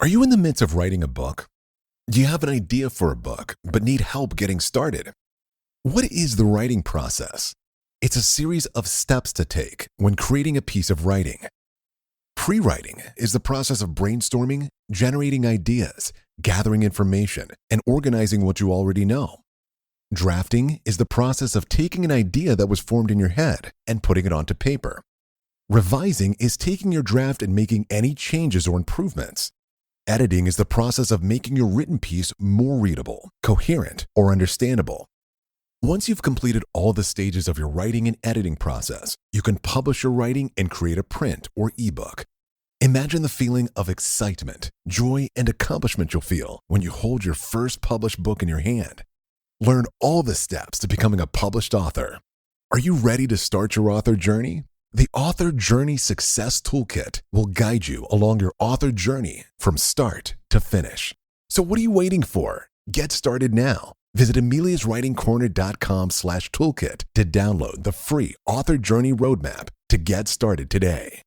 Are you in the midst of writing a book? Do you have an idea for a book, but need help getting started? What is the writing process? It's a series of steps to take when creating a piece of writing. Prewriting is the process of brainstorming, generating ideas, gathering information, and organizing what you already know. Drafting is the process of taking an idea that was formed in your head and putting it onto paper. Revising is taking your draft and making any changes or improvements. Editing is the process of making your written piece more readable, coherent, or understandable. Once you've completed all the stages of your writing and editing process, you can publish your writing and create a print or eBook. Imagine the feeling of excitement, joy, and accomplishment you'll feel when you hold your first published book in your hand. Learn all the steps to becoming a published author. Are you ready to start your author journey? The Author Journey Success Toolkit will guide you along your author journey from start to finish. So what are you waiting for? Get started now. Visit ameliaswritingcorner.com/toolkit to download the free Author Journey Roadmap to get started today.